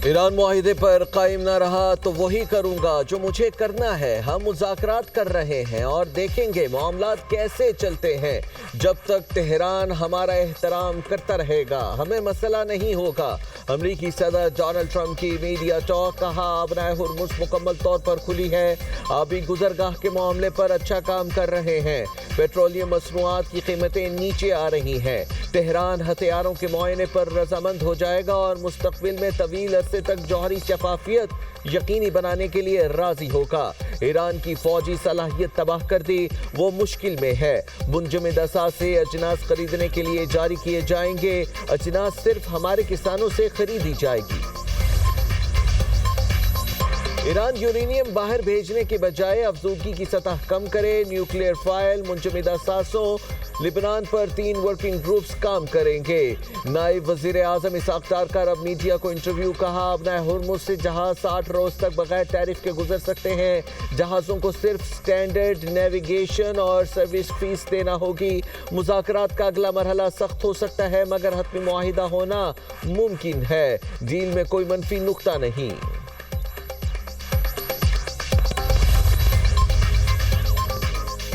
ایران معاہدے پر قائم نہ رہا تو وہی کروں گا جو مجھے کرنا ہے۔ ہم مذاکرات کر رہے ہیں اور دیکھیں گے معاملات کیسے چلتے ہیں۔ جب تک تہران ہمارا احترام کرتا رہے گا ہمیں مسئلہ نہیں ہوگا۔ امریکی صدر ڈونلڈ ٹرمپ کی میڈیا ٹاک، کہا آبنائے ہرمز مکمل طور پر کھلی ہے، آبی گزرگاہ کے معاملے پر اچھا کام کر رہے ہیں۔ پیٹرولیم مصنوعات کی قیمتیں نیچے آ رہی ہیں۔ تہران ہتھیاروں کے معائنے پر رضامند ہو جائے گا اور مستقبل میں طویل عرصے تک جوہری شفافیت یقینی بنانے کے لیے راضی ہوگا۔ ایران کی فوجی صلاحیت تباہ کر دی، وہ مشکل میں ہے۔ منجمد اثاثے اجناس خریدنے کے لیے جاری کیے جائیں گے۔ اجناس صرف ہمارے کسانوں سے خریدی جائے گی۔ ایران یورینیم باہر بھیجنے کے بجائے افزودگی کی سطح کم کرے۔ نیوکلیئر فائل منجمد اثاثوں لبنان پر 3 ورکنگ گروپس کام کریں گے۔ نائب وزیر اعظم اسحاق ڈارکر اب میڈیا کو انٹرویو، کہا آبنائے ہرمز سے جہاز 60 روز تک بغیر ٹیرف کے گزر سکتے ہیں۔ جہازوں کو صرف سٹینڈرڈ نیویگیشن اور سروس فیس دینا ہوگی۔ مذاکرات کا اگلا مرحلہ سخت ہو سکتا ہے مگر حتمی معاہدہ ہونا ممکن ہے۔ ڈیل میں کوئی منفی نقطہ نہیں۔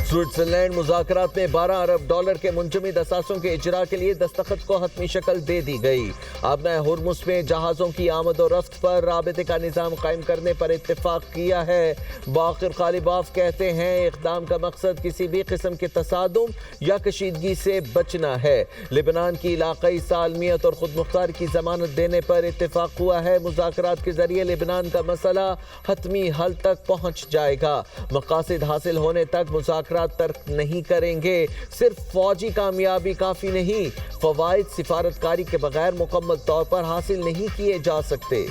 سوئٹزرلینڈ مذاکرات میں $12 ارب کے منجمد اثاثوں کے اجرا کے لیے دستخط کو حتمی شکل دے دی گئی۔ آبنائے ہرمز میں جہازوں کی آمد و رفت پر رابطے کا نظام قائم کرنے پر اتفاق کیا ہے۔ باقر غالباف کہتے ہیں اقدام کا مقصد کسی بھی قسم کے تصادم یا کشیدگی سے بچنا ہے۔ لبنان کی علاقائی سالمیت اور خود مختاری کی ضمانت دینے پر اتفاق ہوا ہے۔ مذاکرات کے ذریعے لبنان کا مسئلہ حتمی حل تک پہنچ جائے گا۔ مقاصد حاصل ہونے تک مذاکرات ترک نہیں کریں گے۔ صرف فوجی کامیابی کافی نہیں، فوائد سفارتکاری کے بغیر مکمل طور پر حاصل نہیں کیے جا سکتے۔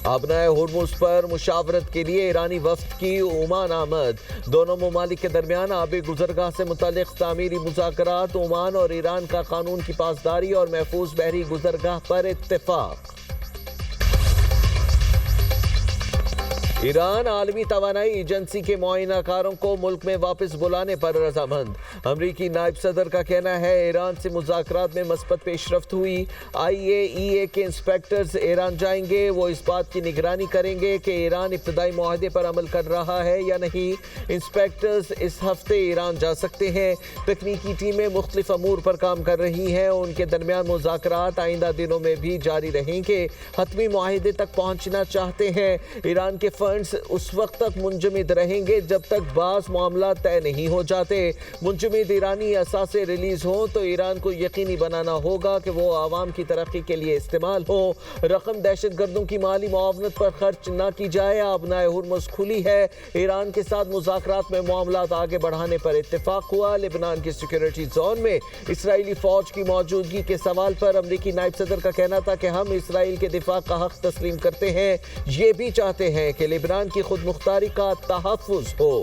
آبنائے ہرمز پر مشاورت کے لیے ایرانی وفد کی عمان آمد۔ دونوں ممالک کے درمیان آبی گزرگاہ سے متعلق تعمیری مذاکرات، عمان اور ایران کا قانون کی پاسداری اور محفوظ بحری گزرگاہ پر اتفاق۔ ایران عالمی توانائی ایجنسی کے معائنہ کاروں کو ملک میں واپس بلانے پر رضامند۔ امریکی نائب صدر کا کہنا ہے ایران سے مذاکرات میں مثبت پیش رفت ہوئی۔ IAEA کے انسپیکٹرز ایران جائیں گے۔ وہ اس بات کی نگرانی کریں گے کہ ایران ابتدائی معاہدے پر عمل کر رہا ہے یا نہیں۔ انسپیکٹرز اس ہفتے ایران جا سکتے ہیں۔ تکنیکی ٹیمیں مختلف امور پر کام کر رہی ہیں۔ ان کے درمیان مذاکرات آئندہ دنوں میں بھی جاری رہیں گے۔ حتمی معاہدے تک پہنچنا چاہتے ہیں۔ ایران کے اس وقت تک منجمد رہیں گے جب تک بعض معاملات طے نہیں ہو جاتے۔ منجمد ایرانی اثاثے ریلیز ہوں تو ایران کو یقینی بنانا ہوگا کہ وہ عوام کی ترقی کے لیے استعمال ہوں۔ رقم دہشت گردوں کی مالی معاونت پر خرچ نہ کی جائے۔ آبنائے ہرمز کھلی ہے۔ ایران کے ساتھ مذاکرات میں معاملات آگے بڑھانے پر اتفاق ہوا۔ لبنان کی سیکورٹی زون میں اسرائیلی فوج کی موجودگی کے سوال پر امریکی نائب صدر کا کہنا تھا کہ ہم اسرائیل کے دفاع کا حق تسلیم کرتے ہیں، یہ بھی چاہتے ہیں کہ لبنان کی خود مختاری کا تحفظ ہو۔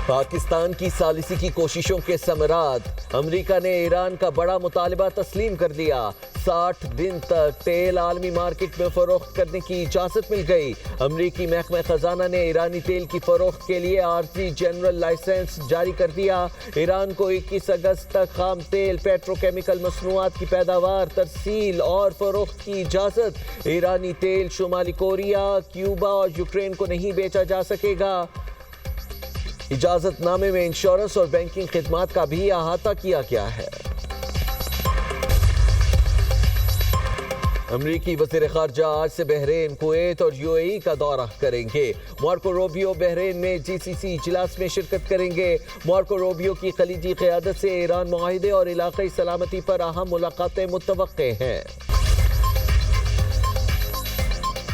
پاکستان کی ثالثی کی کوششوں کے ثمرات، امریکہ نے ایران کا بڑا مطالبہ تسلیم کر دیا۔ 60 دن تک تیل عالمی مارکیٹ میں فروخت کرنے کی اجازت مل گئی۔ امریکی محکمہ خزانہ نے ایرانی تیل کی فروخت کے لیے عارضی جنرل لائسنس جاری کر دیا۔ ایران کو 21 اگست تک خام تیل، پیٹروکیمیکل مصنوعات کی پیداوار، ترسیل اور فروخت کی اجازت۔ ایرانی تیل شمالی کوریا، کیوبا اور یوکرین کو نہیں بیچا جا سکے گا۔ اجازت نامے میں انشورنس اور بینکنگ خدمات کا بھی احاطہ کیا گیا ہے۔ امریکی وزیر خارجہ آج سے بحرین، کویت اور UAE کا دورہ کریں گے۔ مارکو روبیو بحرین میں GCC اجلاس میں شرکت کریں گے۔ مارکو روبیو کی خلیجی قیادت سے ایران معاہدے اور علاقائی سلامتی پر اہم ملاقاتیں متوقع ہیں۔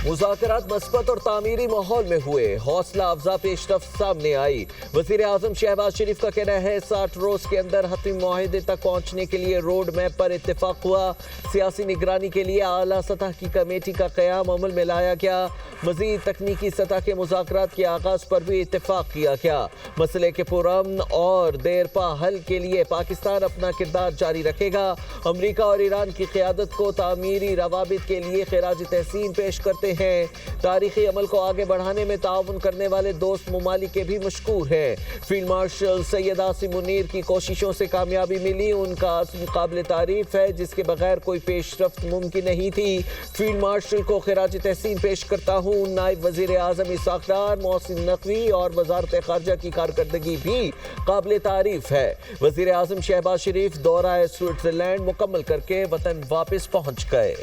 مذاکرات مثبت اور تعمیری ماحول میں ہوئے، حوصلہ افزا پیش رفت سامنے آئی۔ وزیر اعظم شہباز شریف کا کہنا ہے 60 روز کے اندر حتمی معاہدے تک پہنچنے کے لیے روڈ میپ پر اتفاق ہوا۔ سیاسی نگرانی کے لیے اعلیٰ سطح کی کمیٹی کا قیام عمل میں لایا گیا۔ مزید تکنیکی سطح کے مذاکرات کے آغاز پر بھی اتفاق کیا گیا۔ مسئلے کے پرامن اور دیرپا حل کے لیے پاکستان اپنا کردار جاری رکھے گا۔ امریکہ اور ایران کی قیادت کو تعمیری روابط کے لیے خراج تحسین پیش کرتے ہیں. تاریخی عمل کو آگے بڑھانے میں تعاون کرنے والے دوست ممالک کے بھی مشکور ہیں. فیلڈ مارشل سید عاصم منیر کی کوششوں سے کامیابی ملی. ان کا عزم قابل تعریف ہے جس کے بغیر کوئی پیش رفت ممکن نہیں تھی. فیلڈ مارشل کو خراج تحسین پیش کرتا ہوں. نائب وزیر اعظم اسحاق ڈار، محسن نقوی اور وزارت خارجہ کی کارکردگی بھی قابل تعریف ہے. وزیر اعظم شہباز شریف دورہ سوئٹزرلینڈ مکمل کر کے وطن واپس پہنچ گئے.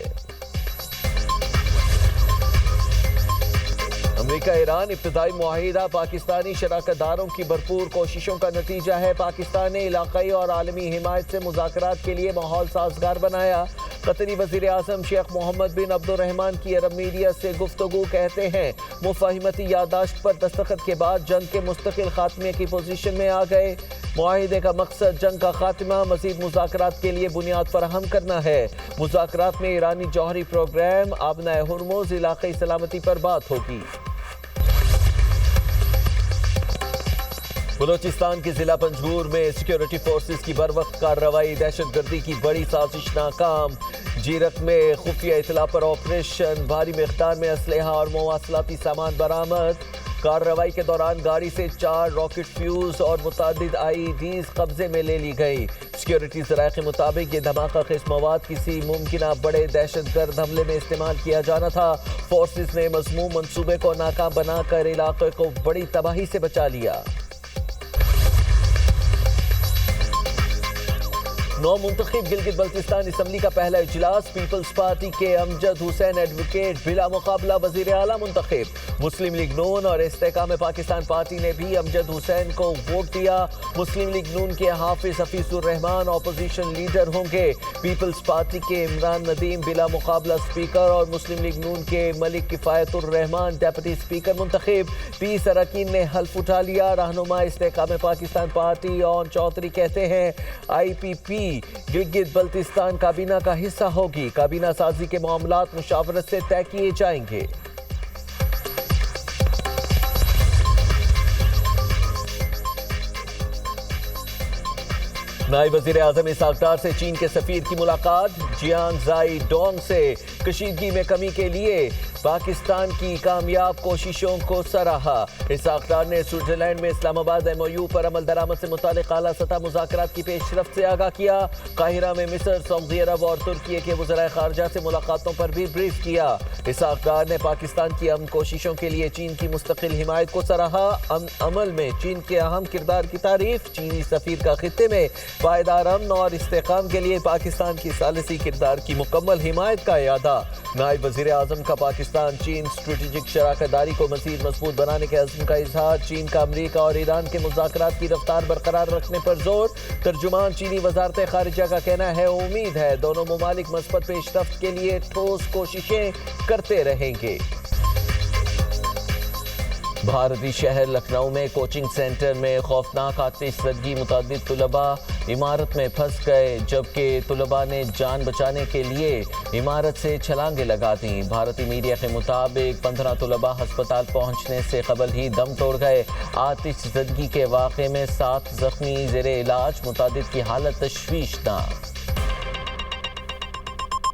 امریکہ ایران ابتدائی معاہدہ پاکستانی شراکت داروں کی بھرپور کوششوں کا نتیجہ ہے. پاکستان نے علاقائی اور عالمی حمایت سے مذاکرات کے لیے ماحول سازگار بنایا. قطری وزیر اعظم شیخ محمد بن عبد الرحمن کی عرب میڈیا سے گفتگو. کہتے ہیں مفاہمتی یادداشت پر دستخط کے بعد جنگ کے مستقل خاتمے کی پوزیشن میں آ گئے. معاہدے کا مقصد جنگ کا خاتمہ، مزید مذاکرات کے لیے بنیاد فراہم کرنا ہے. مذاکرات میں ایرانی جوہری پروگرام، آبنائے ہرمز، علاقائی سلامتی پر بات ہوگی. بلوچستان کے ضلع پنجگور میں سیکیورٹی فورسز کی بروقت کارروائی. دہشت گردی کی بڑی سازش ناکام. جیرک میں خفیہ اطلاع پر آپریشن. بھاری مقدار میں اسلحہ اور مواصلاتی سامان برآمد. کارروائی کے دوران گاڑی سے 4 راکٹ فیوز اور متعدد IEDs قبضے میں لے لی گئی. سیکیورٹی ذرائع کے مطابق یہ دھماکہ خیز مواد کسی ممکنہ بڑے دہشت گرد حملے میں استعمال کیا جانا تھا. فورسز نے مذموم منصوبے کو ناکام بنا کر علاقے کو بڑی تباہی سے بچا لیا. نو منتخب گلگت بلتستان اسمبلی کا پہلا اجلاس. پیپلز پارٹی کے امجد حسین ایڈوکیٹ بلا مقابلہ وزیر اعلیٰ منتخب. مسلم لیگ نون اور استحکام پاکستان پارٹی نے بھی امجد حسین کو ووٹ دیا. مسلم لیگ نون کے حافظ حفیظ الرحمان اپوزیشن لیڈر ہوں گے. پیپلز پارٹی کے عمران ندیم بلا مقابلہ اسپیکر اور مسلم لیگ نون کے ملک کفایت الرحمان ڈیپٹی اسپیکر منتخب. 30 اراکین نے حلف اٹھا لیا. رہنما استحکام پاکستان پارٹی اون چودھری کہتے ہیں IPP گلگت بلتستان کابینہ کا حصہ ہوگی. کابینہ سازی کے معاملات مشاورت سے طے کیے جائیں گے. نائب وزیر اعظم اسحاق ڈار سے چین کے سفیر کی ملاقات. جیانگ زائی ڈونگ سے کشیدگی میں کمی کے لیے پاکستان کی کامیاب کوششوں کو سراہا. اسحاق ڈار نے سوئٹزرلینڈ میں اسلام آباد MOU پر عمل درآمد سے متعلق اعلیٰ سطح مذاکرات کی پیش رفت سے آگاہ کیا. قاہرہ میں مصر، سعودی عرب اور ترکیے کے وزرائے خارجہ سے ملاقاتوں پر بھی بریف کیا. اسحاق ڈار نے پاکستان کی امن کوششوں کے لیے چین کی مستقل حمایت کو سراہا. عمل میں چین کے اہم کردار کی تعریف. چینی سفیر کا خطے میں پائیدار امن اور استحکام کے لیے پاکستان کی ثالثی کردار کی مکمل حمایت کا اعادہ. نائب وزیر اعظم کا پاکستان چین اسٹریٹجک شراکت داری کو مزید مضبوط بنانے کے عزم کا اظہار. چین کا امریکہ اور ایران کے مذاکرات کی رفتار برقرار رکھنے پر زور. ترجمان چینی وزارت خارجہ کا کہنا ہے امید ہے دونوں ممالک مثبت پیش رفت کے لیے ٹھوس کوششیں کرتے رہیں گے. بھارتی شہر لکھنؤ میں کوچنگ سینٹر میں خوفناک آتش زدگی. متعدد طلباء عمارت میں پھنس گئے جبکہ طلباء نے جان بچانے کے لیے عمارت سے چھلانگیں لگا دیں. بھارتی میڈیا کے مطابق 15 طلباء ہسپتال پہنچنے سے قبل ہی دم توڑ گئے. آتش زدگی کے واقعے میں 7 زخمی زیر علاج. متعدد کی حالت تشویشناک.